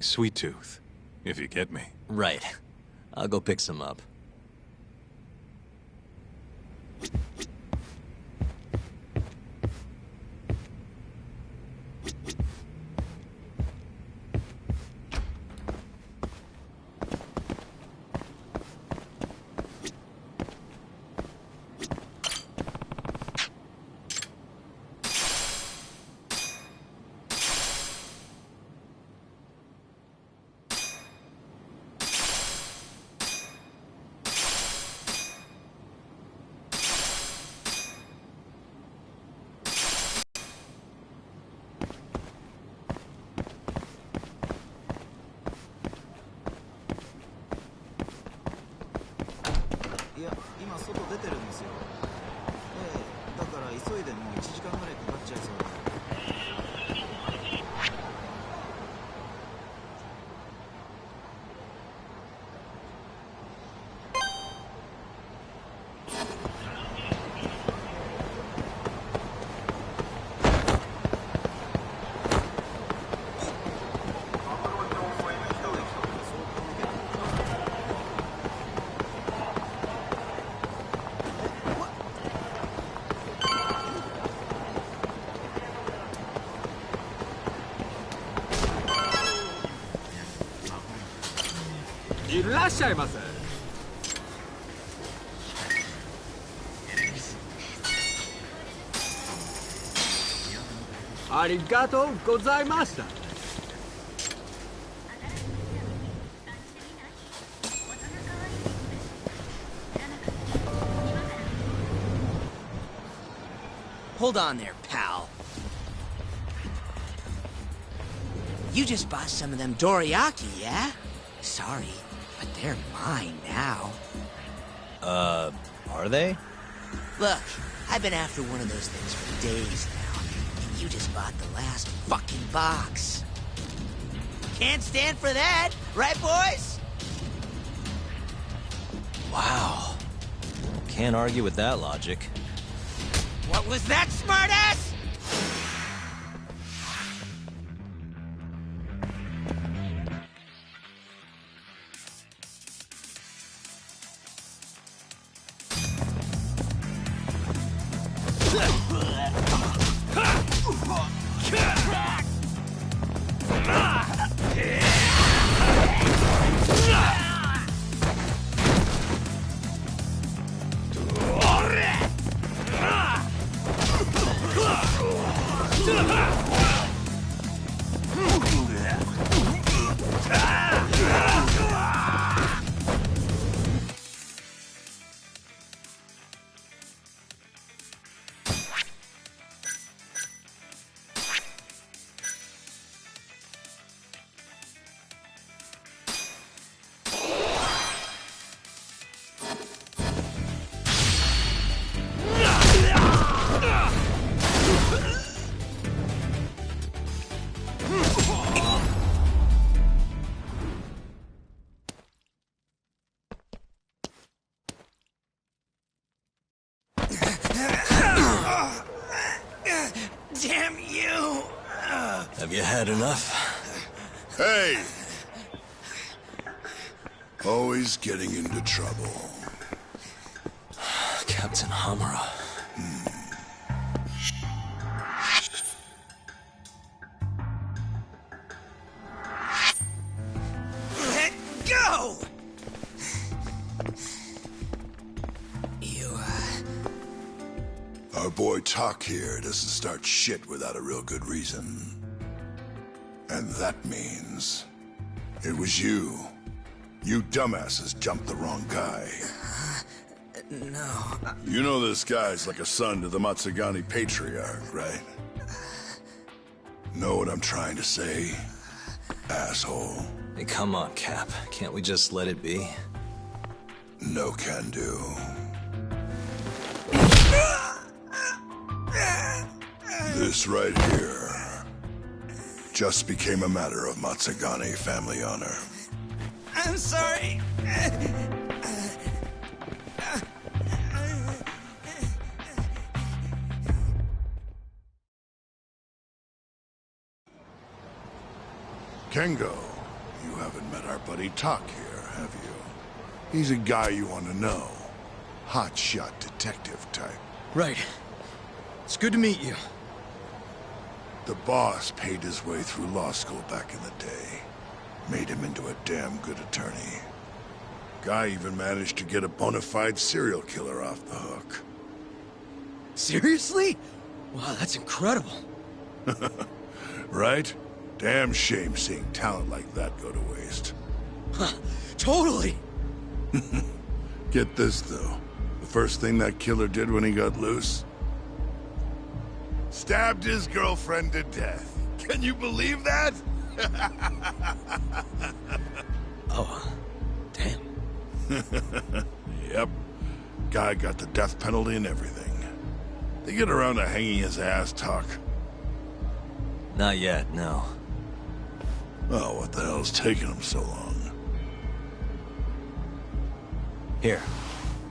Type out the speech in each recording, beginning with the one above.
Sweet tooth, if you get me. Right. I'll go pick some up.いらっしゃいませ。ありがとうございました。Hold on there, pal. You just bought some of them dorayaki, yeah? Sorry, but they're mine now. Are they? Look, I've been after one of those things for days now, and you just bought the last fucking box. Can't stand for that, right, boys? Wow. Can't argue with that logic. What was that, smartass? Damn you! Have you had enough? Hey! Always getting into trouble. Captain Hamura. Let go! You, Our boy Talk here doesn't start shit without a real good reason. And that means it was you. You dumbasses jumped the wrong guy. No. You know this guy's like a son to the Matsugani patriarch, right? Know what I'm trying to say, asshole? Hey, come on, Cap. Can't we just let it be? No can do. This right here just became a matter of Matsugani family honor. I'm sorry. Kengo, you haven't met our buddy Talk here, have you? He's a guy you want to know. Hotshot detective type. Right. It's good to meet you. The boss paid his way through law school back in the day. Made him into a damn good attorney. Guy even managed to get a bona fide serial killer off the hook. Seriously? Wow, that's incredible. Right? Damn shame seeing talent like that go to waste. Huh, totally. Get this, though. The first thing that killer did when he got loose? Stabbed his girlfriend to death. Can you believe that? Oh, damn. Yep. Guy got the death penalty and everything. They get around to hanging his ass, Talk. Not yet, no. Oh, what the hell's taking him so long? Here.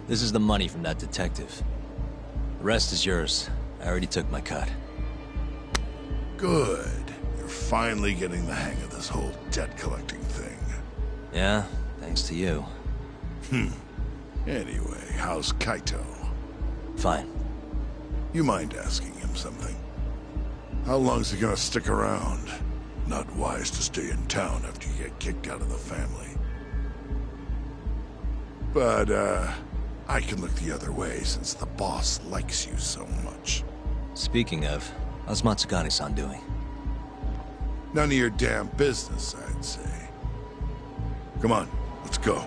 This is the money from that detective. The rest is yours. I already took my cut. Good. You're finally getting the hang of this whole debt-collecting thing. Yeah, thanks to you. Anyway, how's Kaito? Fine. You mind asking him something? How long's he gonna stick around? Not wise to stay in town after you get kicked out of the family. But, I can look the other way since the boss likes you so much. Speaking of, how's Matsugane-san doing? None of your damn business, I'd say. Come on, let's go.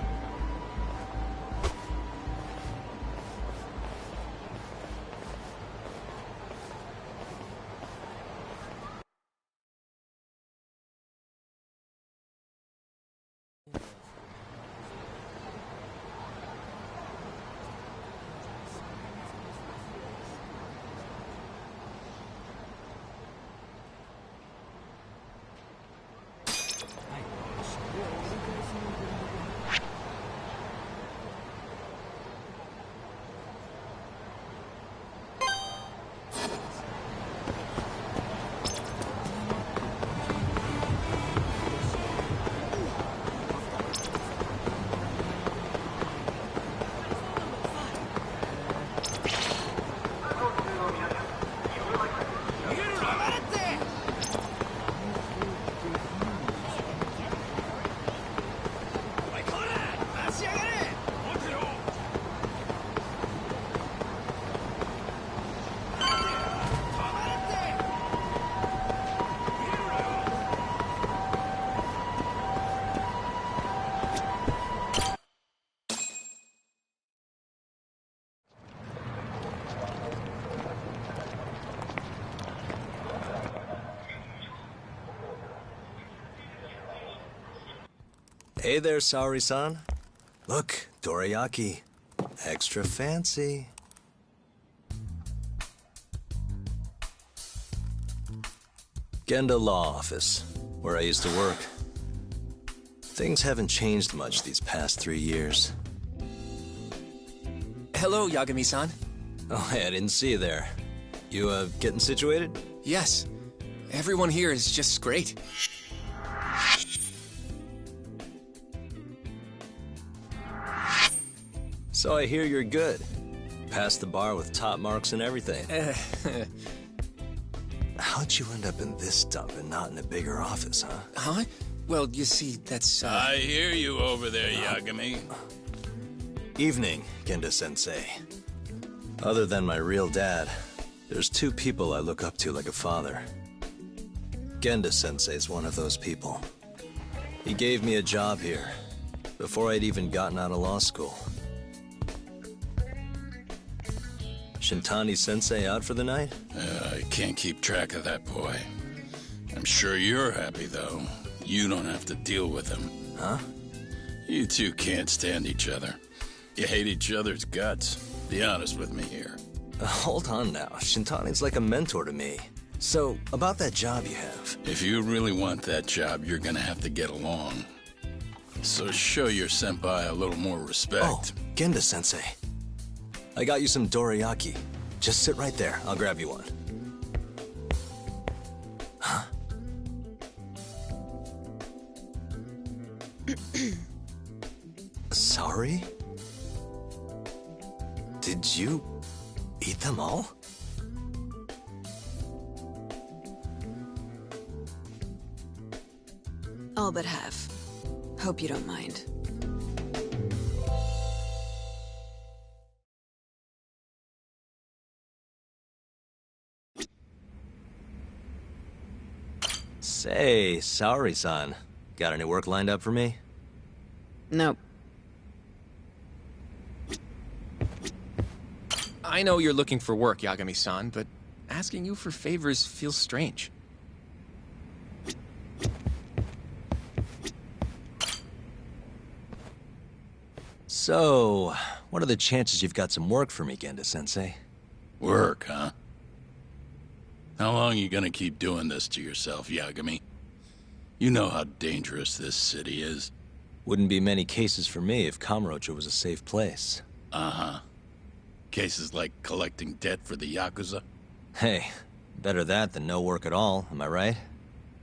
Hey there, Saori-san. Look, dorayaki. Extra fancy. Genda Law Office, where I used to work. Things haven't changed much these past 3 years. Hello, Yagami-san. Oh, hey, I didn't see you there. You, getting situated? Yes. Everyone here is just great. So I hear you're good. Passed the bar with top marks and everything. How'd you end up in this dump and not in a bigger office, huh? Huh? Well, you see, that's, I hear you over there, Yagami. Evening, Genda-sensei. Other than my real dad, there's 2 people I look up to like a father. Genda-sensei's one of those people. He gave me a job here, before I'd even gotten out of law school. Shintani-sensei out for the night? I can't keep track of that boy. I'm sure you're happy, though. You don't have to deal with him. Huh? You two can't stand each other. You hate each other's guts. Be honest with me here. Hold on now. Shintani's like a mentor to me. So, about that job you have. If you really want that job, you're gonna have to get along. So show your senpai a little more respect. Oh, Genda-sensei. I got you some dorayaki. Just sit right there. I'll grab you one. Huh? Sorry? Did you eat them all? All but half. Hope you don't mind. Say, sorry-san. Got any work lined up for me? Nope. I know you're looking for work, Yagami-san, but asking you for favors feels strange. So, what are the chances you've got some work for me, Genda-sensei? Work, huh? How long you gonna keep doing this to yourself, Yagami? You know how dangerous this city is. Wouldn't be many cases for me if Kamurocho was a safe place. Uh-huh. Cases like collecting debt for the Yakuza? Hey, better that than no work at all, am I right?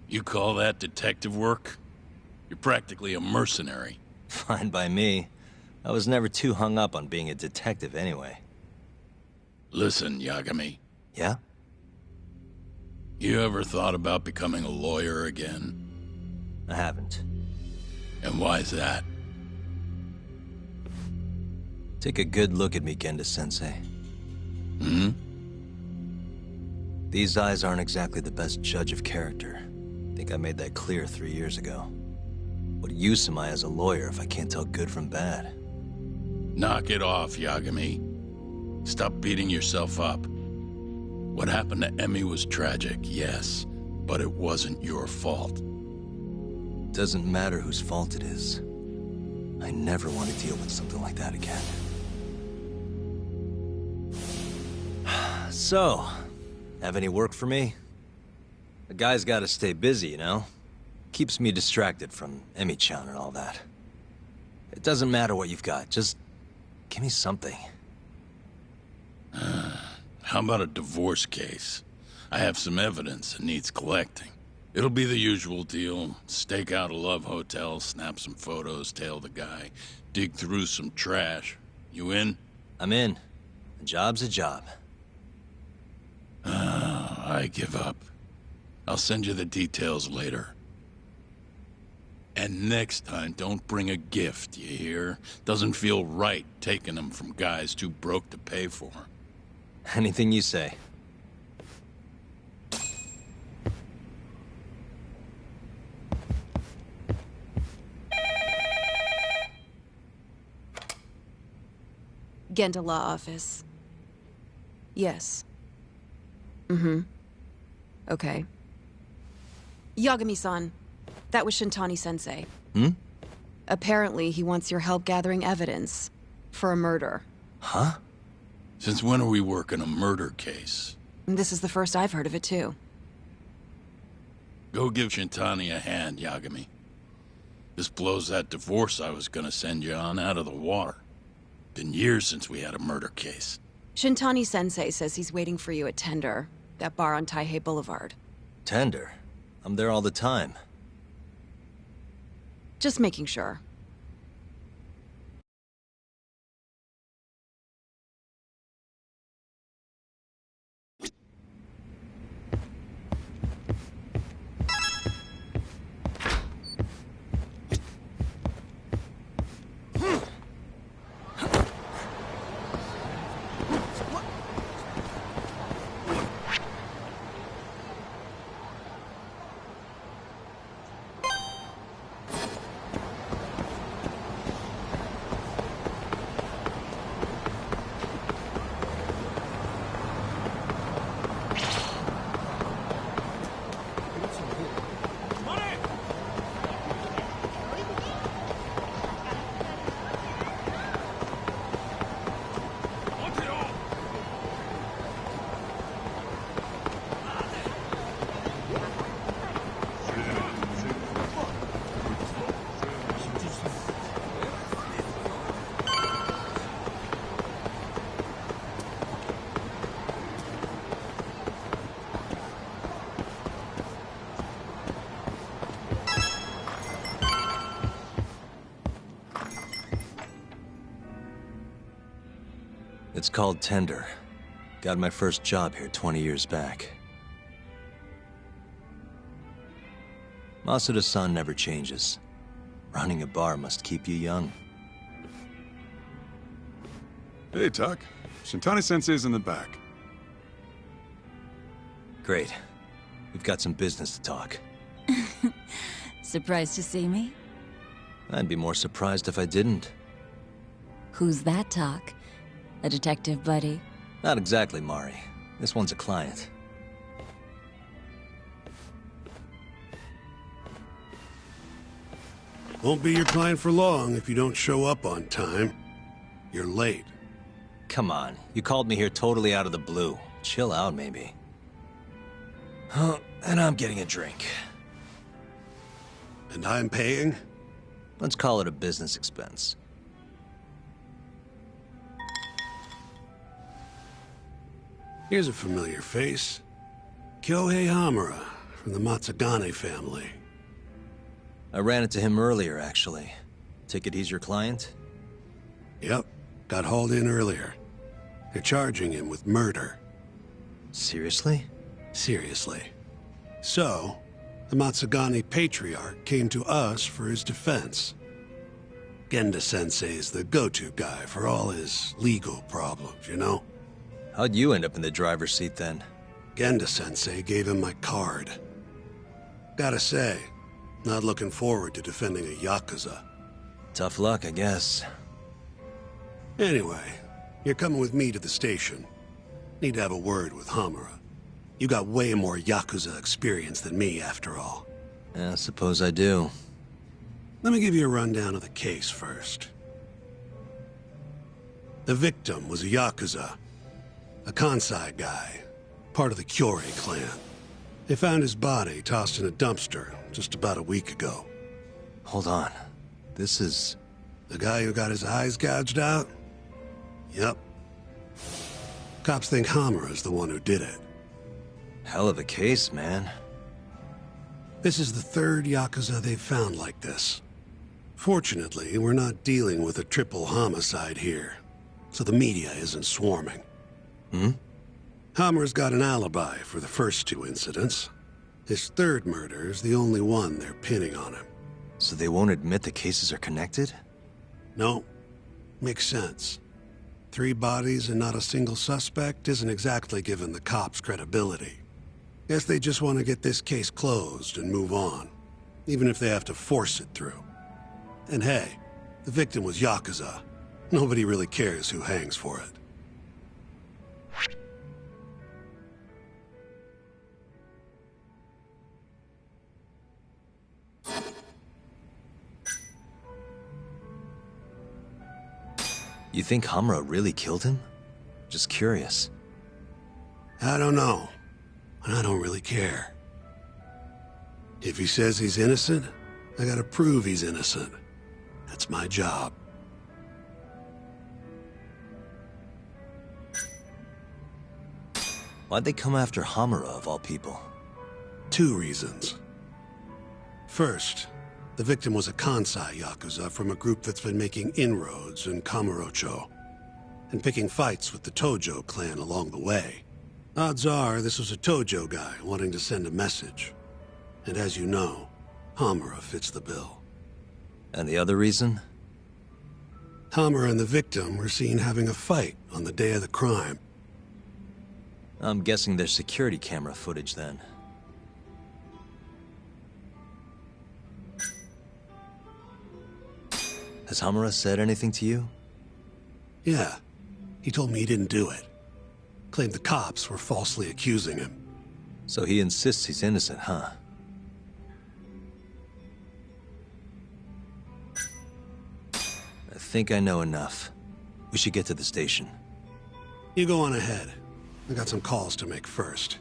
You call that detective work? You're practically a mercenary. Fine by me. I was never too hung up on being a detective anyway. Listen, Yagami. Yeah? You ever thought about becoming a lawyer again? I haven't. And why's that? Take a good look at me, Genda-sensei. Hmm? These eyes aren't exactly the best judge of character. I think I made that clear 3 years ago. What use am I as a lawyer if I can't tell good from bad? Knock it off, Yagami. Stop beating yourself up. What happened to Emmy was tragic, yes, but it wasn't your fault. Doesn't matter whose fault it is. I never want to deal with something like that again. So, have any work for me? A guy's gotta stay busy, you know? Keeps me distracted from Emmy-chan and all that. It doesn't matter what you've got, just give me something. How about a divorce case? I have some evidence that needs collecting. It'll be the usual deal. Stake out a love hotel, snap some photos, tail the guy, dig through some trash. You in? I'm in. A job's a job. I give up. I'll send you the details later. And next time, don't bring a gift, you hear? Doesn't feel right taking them from guys too broke to pay for. Anything you say. Genda Law Office. Yes. Mm-hmm. Okay. Yagami-san, that was Shintani-sensei. Hmm? Apparently, he wants your help gathering evidence for a murder. Huh? Since when are we working a murder case? This is the first I've heard of it, too. Go give Shintani a hand, Yagami. This blows that divorce I was gonna send you on out of the water. Been years since we had a murder case. Shintani-sensei says he's waiting for you at Tender, that bar on Taihei Boulevard. Tender. I'm there all the time. Just making sure. It's called Tender. Got my first job here 20 years back. Masuda-san never changes. Running a bar must keep you young. Hey, Tuck. Shintani-sensei's in the back. Great. We've got some business to talk. Surprised to see me? I'd be more surprised if I didn't. Who's that, Talk? A detective buddy? Not exactly, Mari. This one's a client. Won't be your client for long if you don't show up on time. You're late. Come on, you called me here totally out of the blue. Chill out, maybe. Oh, and I'm getting a drink. And I'm paying? Let's call it a business expense. Here's a familiar face. Kyohei Hamura, from the Matsugane family. I ran into him earlier, actually. Ticket he's your client? Yep, got hauled in earlier. They're charging him with murder. Seriously? Seriously. So, the Matsugane patriarch came to us for his defense. Genda-sensei's the go-to guy for all his legal problems, you know? How'd you end up in the driver's seat then? Genda-sensei gave him my card. Gotta say, not looking forward to defending a Yakuza. Tough luck, I guess. Anyway, you're coming with me to the station. Need to have a word with Hamura. You got way more Yakuza experience than me, after all. I suppose I do. Let me give you a rundown of the case first. The victim was a Yakuza. A Kansai guy. Part of the Kyorei clan. They found his body tossed in a dumpster just about a week ago. Hold on. This is... The guy who got his eyes gouged out? Yep. Cops think Hamura's the one who did it. Hell of a case, man. This is the third Yakuza they've found like this. Fortunately, we're not dealing with a triple homicide here, so the media isn't swarming. Hmm? Hamura's got an alibi for the first two incidents. His third murder is the only one they're pinning on him. So they won't admit the cases are connected? No. Makes sense. 3 bodies and not a single suspect isn't exactly giving the cops credibility. Guess they just want to get this case closed and move on, even if they have to force it through. And hey, the victim was Yakuza. Nobody really cares who hangs for it. You think Hamura really killed him? Just curious. I don't know, and I don't really care. If he says he's innocent, I gotta prove he's innocent. That's my job. Why'd they come after Hamura, of all people? 2 reasons. First, the victim was a Kansai Yakuza from a group that's been making inroads in Kamurocho, and picking fights with the Tojo clan along the way. Odds are this was a Tojo guy wanting to send a message. And as you know, Hamura fits the bill. And the other reason? Hamura and the victim were seen having a fight on the day of the crime. I'm guessing there's security camera footage then. Has Hamura said anything to you? Yeah. He told me he didn't do it. Claimed the cops were falsely accusing him. So he insists he's innocent, huh? I think I know enough. We should get to the station. You go on ahead. I got some calls to make first.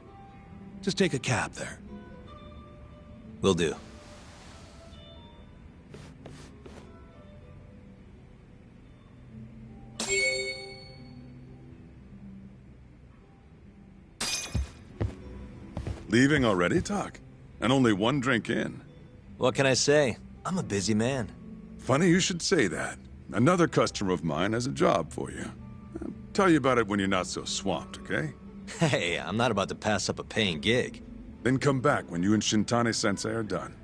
Just take a cab there. Will do. Leaving already, Tuck? And only 1 drink in. What can I say? I'm a busy man. Funny you should say that. Another customer of mine has a job for you. tell you about it when you're not so swamped, okay? Hey, I'm not about to pass up a paying gig. Then come back when you and Shintani-sensei are done.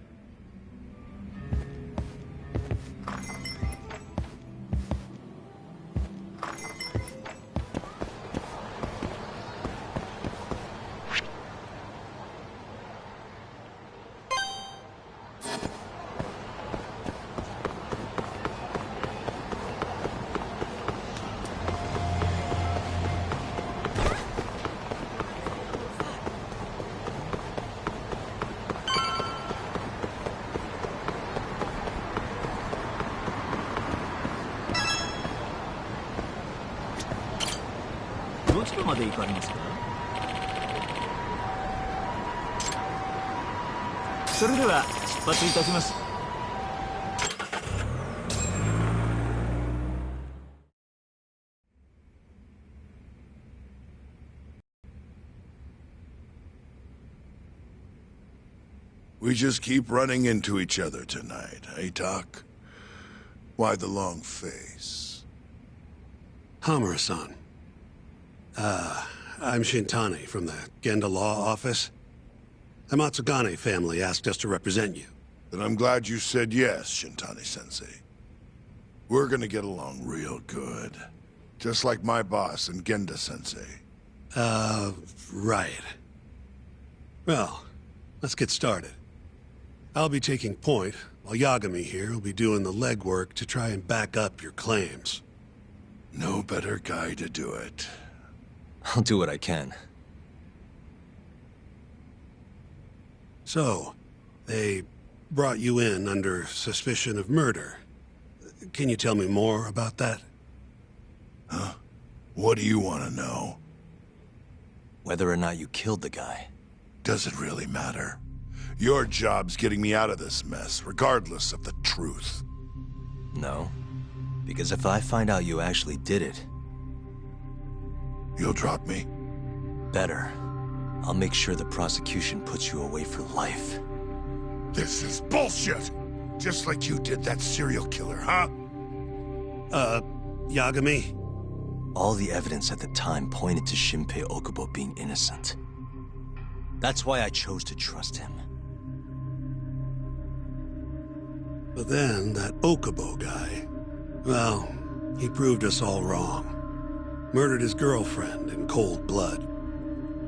We just keep running into each other tonight, eh, Doc? Why the long face? Hamura-san. I'm Shintani from the Genda Law Office. The Matsugane family asked us to represent you. Then I'm glad you said yes, Shintani-sensei. We're gonna get along real good. Just like my boss and Genda-sensei. Right. Well, let's get started. I'll be taking point, while Yagami here will be doing the legwork to try and back up your claims. No better guy to do it. I'll do what I can. So, they brought you in under suspicion of murder. Can you tell me more about that? Huh? What do you want to know? Whether or not you killed the guy. Does it really matter? Your job's getting me out of this mess, regardless of the truth. No. Because if I find out you actually did it... You'll drop me? Better. I'll make sure the prosecution puts you away for life. This is bullshit! Just like you did that serial killer, huh? Yagami? All the evidence at the time pointed to Shinpei Okubo being innocent. That's why I chose to trust him. But then, that Okubo guy... Well, he proved us all wrong. Murdered his girlfriend in cold blood.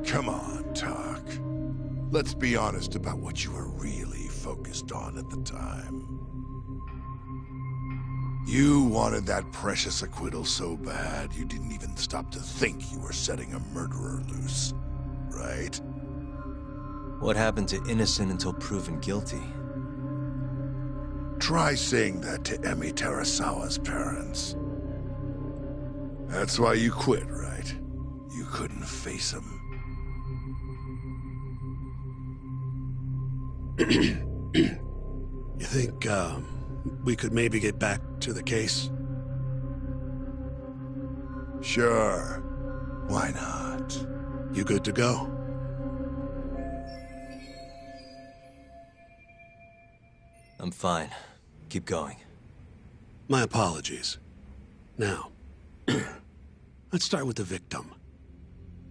Come on, Talk. Let's be honest about what you were really focused on at the time. You wanted that precious acquittal so bad, you didn't even stop to think you were setting a murderer loose. Right? What happened to innocent until proven guilty? Try saying that to Emi Terasawa's parents. That's why you quit, right? You couldn't face him. You think, we could maybe get back to the case? Sure. Why not? You good to go? I'm fine. Keep going. My apologies. Now, let's start with the victim.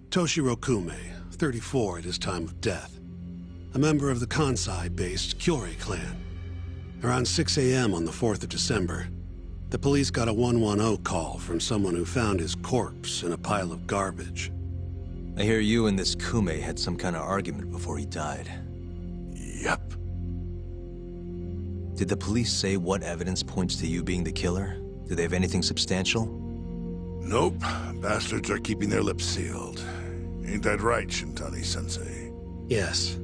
Toshiro Kume, 34 at his time of death. A member of the Kansai-based Kyori clan. Around 6 a.m. on the 4th of December, the police got a 110 call from someone who found his corpse in a pile of garbage. I hear you and this Kume had some kind of argument before he died. Yep. Did the police say what evidence points to you being the killer? Do they have anything substantial? Nope. Bastards are keeping their lips sealed. Ain't that right, Shintani-sensei? Yes.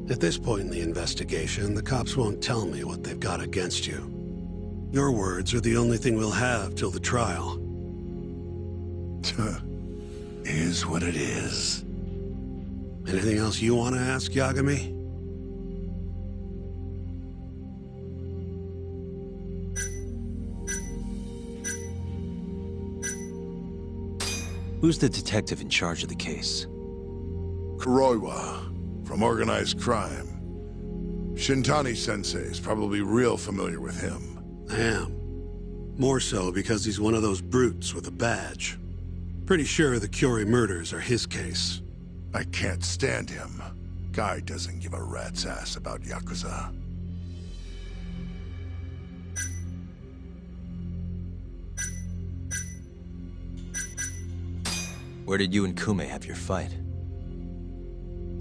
At this point in the investigation, the cops won't tell me what they've got against you. Your words are the only thing we'll have till the trial. Is what it is. Anything else you want to ask, Yagami? Who's the detective in charge of the case? Kuroiwa, from organized crime. Shintani-sensei is probably real familiar with him. I am. More so because he's one of those brutes with a badge. Pretty sure the Curie murders are his case. I can't stand him. Guy doesn't give a rat's ass about Yakuza. Where did you and Kume have your fight?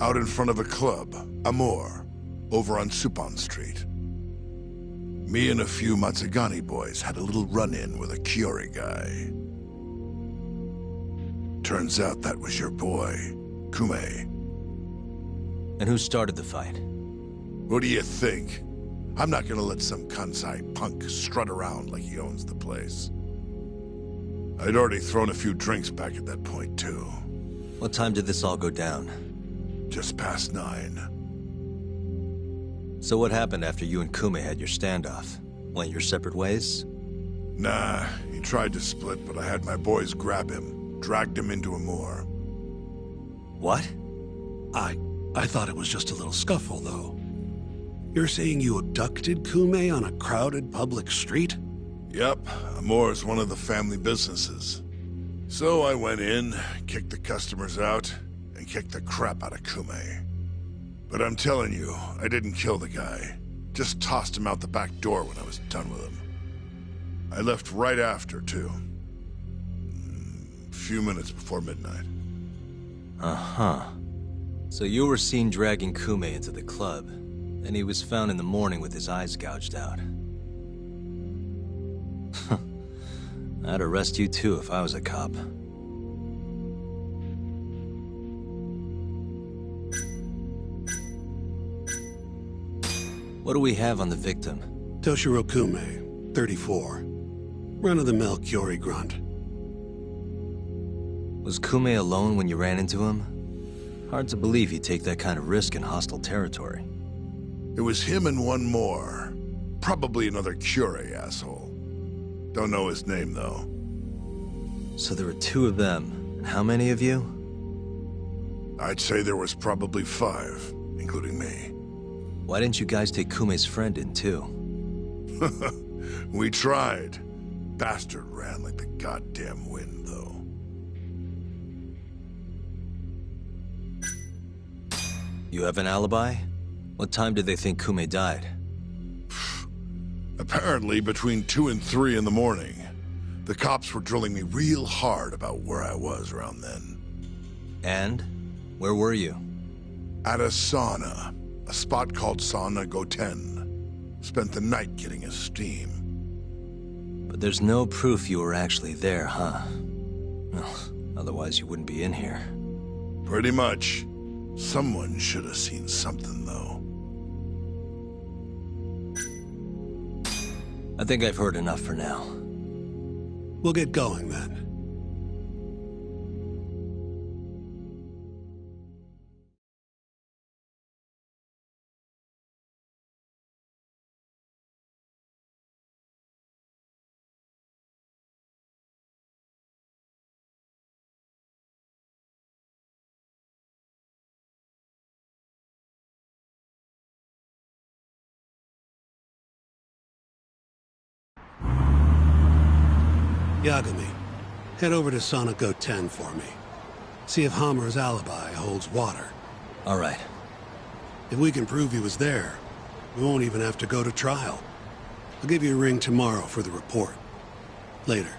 Out in front of a club, Amor, over on Supon Street. Me and a few Matsugani boys had a little run-in with a Curie guy. Turns out that was your boy, Kume. And who started the fight? What do you think? I'm not gonna let some Kansai punk strut around like he owns the place. I'd already thrown a few drinks back at that point, too. What time did this all go down? Just past 9. So what happened after you and Kume had your standoff? Went your separate ways? Nah, he tried to split, but I had my boys grab him, dragged him into Amor. What? I thought it was just a little scuffle, though. You're saying you abducted Kume on a crowded public street? Yep, Amor's one of the family businesses. So I went in, kicked the customers out, and kicked the crap out of Kume. But I'm telling you, I didn't kill the guy. Just tossed him out the back door when I was done with him. I left right after, too. A few minutes before midnight. Uh-huh. So you were seen dragging Kume into the club, and he was found in the morning with his eyes gouged out. I'd arrest you too if I was a cop. What do we have on the victim? Toshiro Kume, 34. Run-of-the-mill Curie grunt. Was Kume alone when you ran into him? Hard to believe he'd take that kind of risk in hostile territory. It was him and one more. Probably another Curie asshole. Don't know his name, though. So there were 2 of them. And how many of you? I'd say there was probably 5, including me. Why didn't you guys take Kume's friend in, too? We tried. Bastard ran like the goddamn wind, though. You have an alibi? What time did they think Kume died? Apparently between 2 and 3 in the morning. The cops were drilling me real hard about where I was around then. And? Where were you? At a sauna. A spot called Sauna Goten. Spent the night getting a steam. But there's no proof you were actually there, huh? Well, otherwise you wouldn't be in here. Pretty much. Someone should have seen something, though. I think I've heard enough for now. We'll get going, then. Yagami, head over to Sauna Goten for me. See if Hammer's alibi holds water. All right. If we can prove he was there, we won't even have to go to trial. I'll give you a ring tomorrow for the report. Later.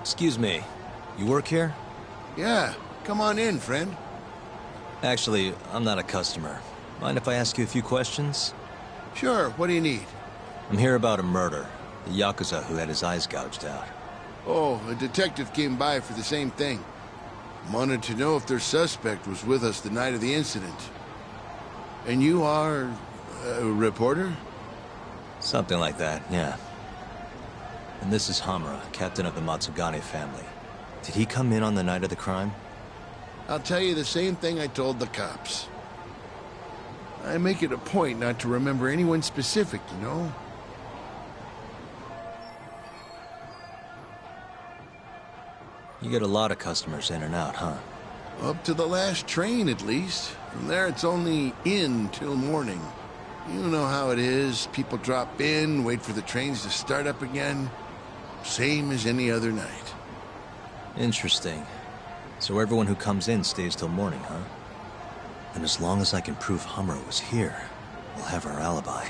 Excuse me, you work here? Yeah, come on in, friend. Actually, I'm not a customer. Mind if I ask you a few questions? Sure, what do you need? I'm here about a murder. The Yakuza who had his eyes gouged out. Oh, a detective came by for the same thing. Wanted to know if their suspect was with us the night of the incident. And you are a reporter? Something like that, yeah. And this is Hamura, captain of the Matsugane family. Did he come in on the night of the crime? I'll tell you the same thing I told the cops. I make it a point not to remember anyone specific, you know? You get a lot of customers in and out, huh? Up to the last train, at least. From there, it's only in till morning. You know how it is. People drop in, wait for the trains to start up again. Same as any other night. Interesting. So everyone who comes in stays till morning, huh? And as long as I can prove Hamura was here, we'll have our alibi.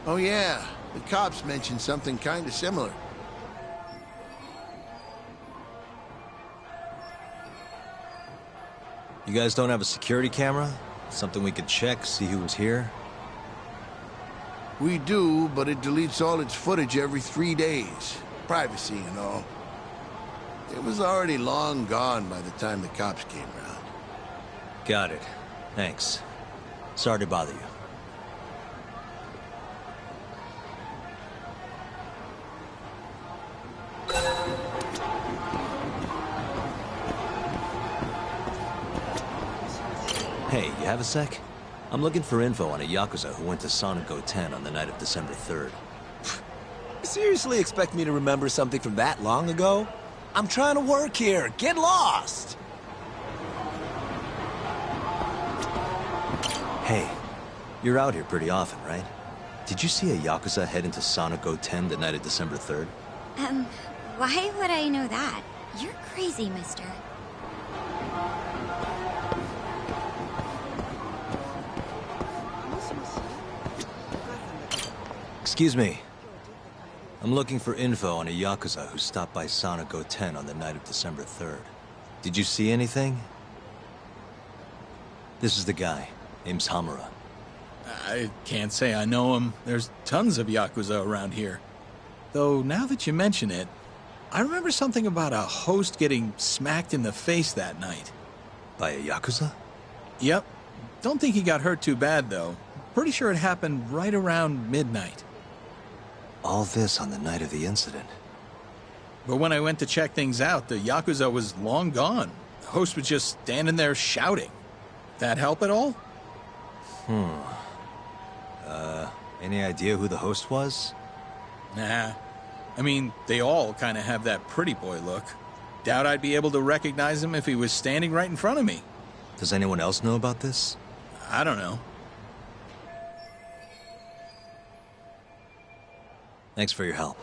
Oh yeah, the cops mentioned something kind of similar. You guys don't have a security camera? Something we could check, see who was here? We do, but it deletes all its footage every 3 days. Privacy and all. It was already long gone by the time the cops came around. Got it. Thanks. Sorry to bother you. Hey, you have a sec? I'm looking for info on a Yakuza who went to Sonico 10 on the night of December 3rd. Seriously expect me to remember something from that long ago? I'm trying to work here. Get lost! Hey, you're out here pretty often, right? Did you see a Yakuza head into Sonico 10 the night of December 3rd? Why would I know that? You're crazy, mister. Excuse me. I'm looking for info on a Yakuza who stopped by Sonico 10 on the night of December 3rd. Did you see anything? This is the guy. Name's Hamura. I can't say I know him. There's tons of Yakuza around here. Though, now that you mention it, I remember something about a host getting smacked in the face that night. By a Yakuza? Yep. Don't think he got hurt too bad, though. Pretty sure it happened right around midnight. All this on the night of the incident. But when I went to check things out, the Yakuza was long gone. The host was just standing there shouting. That help at all? Any idea who the host was? Nah. I mean, they all kind of have that pretty boy look. Doubt I'd be able to recognize him if he was standing right in front of me. Does anyone else know about this? I don't know. Thanks for your help.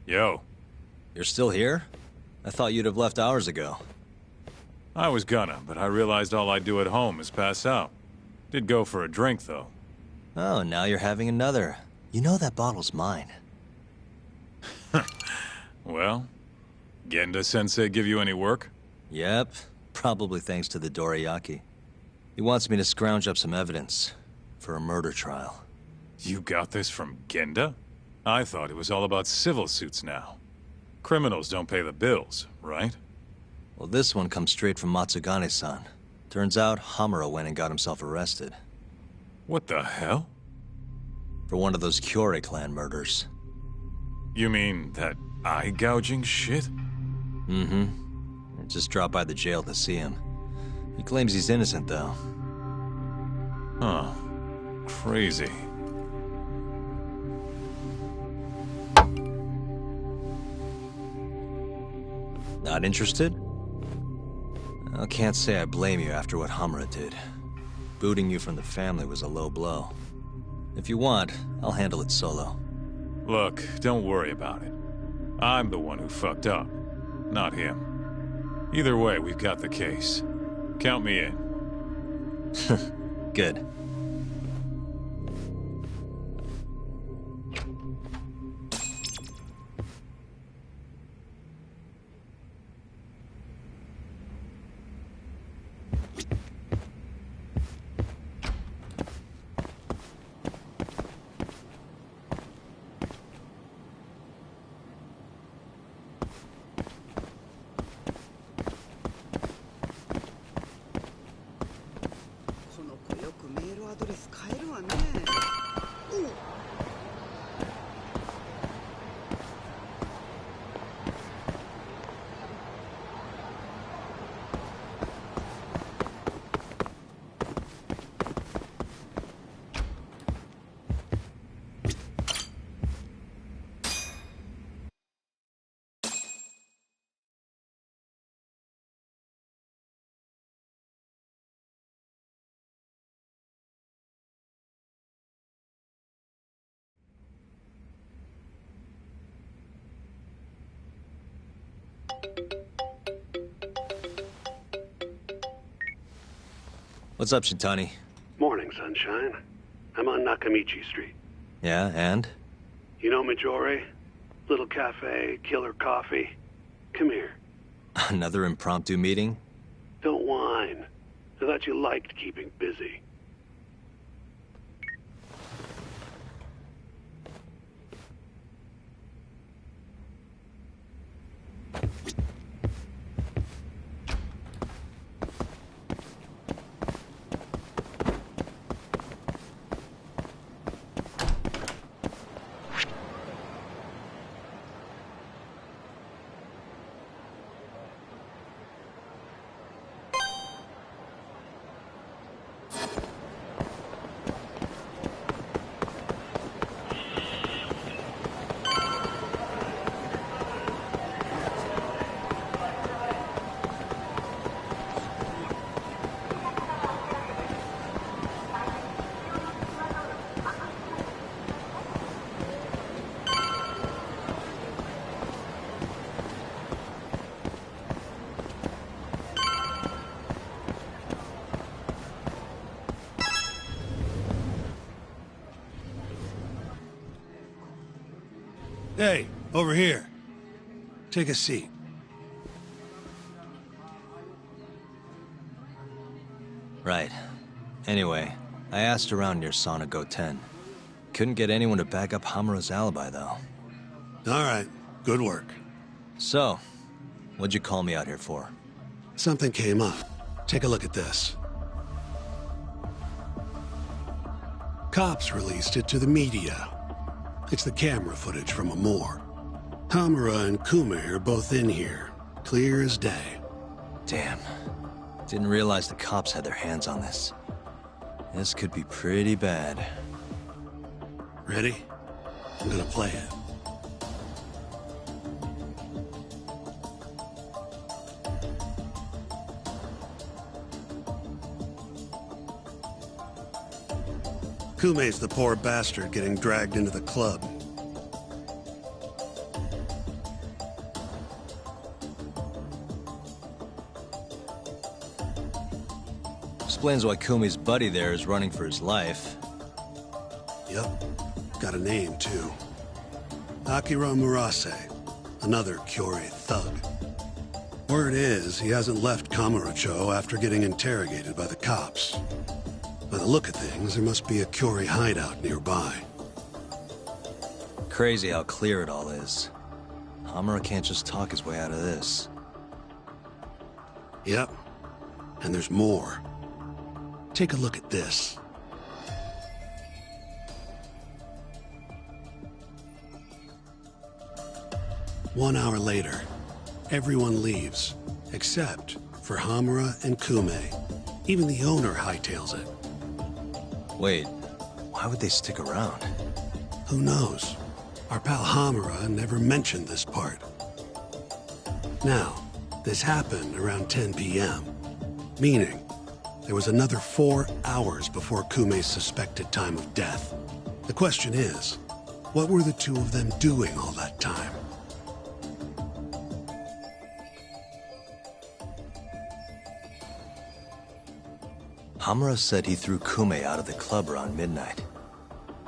Yo. You're still here? I thought you'd have left hours ago. I was gonna, but I realized all I do at home is pass out. Did go for a drink, though. Oh, now you're having another. You know that bottle's mine. Well, Genda-sensei give you any work? Yep, probably thanks to the dorayaki. He wants me to scrounge up some evidence for a murder trial. You got this from Genda? I thought it was all about civil suits now. Criminals don't pay the bills, right? Well, this one comes straight from Matsugane-san. Turns out Hamura went and got himself arrested. What the hell? For one of those Kyorei clan murders. You mean that eye-gouging shit? Mm-hmm. I just dropped by the jail to see him. He claims he's innocent, though. Huh. Crazy. Not interested? I can't say I blame you after what Hamura did. Booting you from the family was a low blow. If you want, I'll handle it solo. Look, don't worry about it. I'm the one who fucked up, not him. Either way, we've got the case. Count me in. Good. What's up, Shintani? Morning, sunshine. I'm on Nakamichi Street. Yeah, and? You know Mijore? Little cafe, killer coffee. Come here. Another impromptu meeting? Don't whine. I thought you liked keeping busy. Hey, over here. Take a seat. Right. Anyway, I asked around near Sonic 10. Couldn't get anyone to back up Hamura's alibi, though. All right. Good work. So, what'd you call me out here for? Something came up. Take a look at this. Cops released it to the media. It's the camera footage from a moor. Hamura and Kume are both in here. Clear as day. Damn. Didn't realize the cops had their hands on this. This could be pretty bad. Ready? I'm gonna play it. Kume's the poor bastard getting dragged into the club. Explains why Kumi's buddy there is running for his life. Yep. Got a name, too. Akira Murase. Another Kyorei thug. Word is, he hasn't left Kamurocho after getting interrogated by the cops. By the look of things, there must be a Kyorei hideout nearby. Crazy how clear it all is. Hamura can't just talk his way out of this. Yep. And there's more. Take a look at this. One hour later, everyone leaves, except for Hamura and Kume. Even the owner hightails it. Wait, why would they stick around? Who knows? Our pal Hamura never mentioned this part. Now, this happened around 10 p.m., meaning there was another 4 hours before Kume's suspected time of death. The question is, what were the two of them doing all that time? Hamura said he threw Kume out of the club around midnight.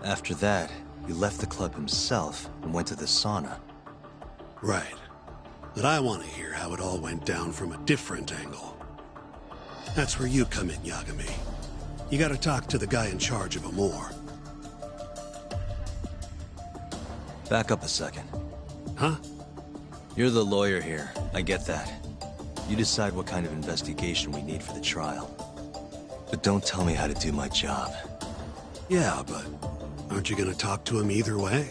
After that, he left the club himself and went to the sauna. Right. But I want to hear how it all went down from a different angle. That's where you come in, Yagami. You gotta talk to the guy in charge of Amor. Back up a second. Huh? You're the lawyer here. I get that. You decide what kind of investigation we need for the trial. But don't tell me how to do my job. Yeah, but aren't you gonna talk to him either way?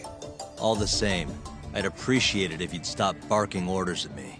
All the same, I'd appreciate it if you'd stop barking orders at me.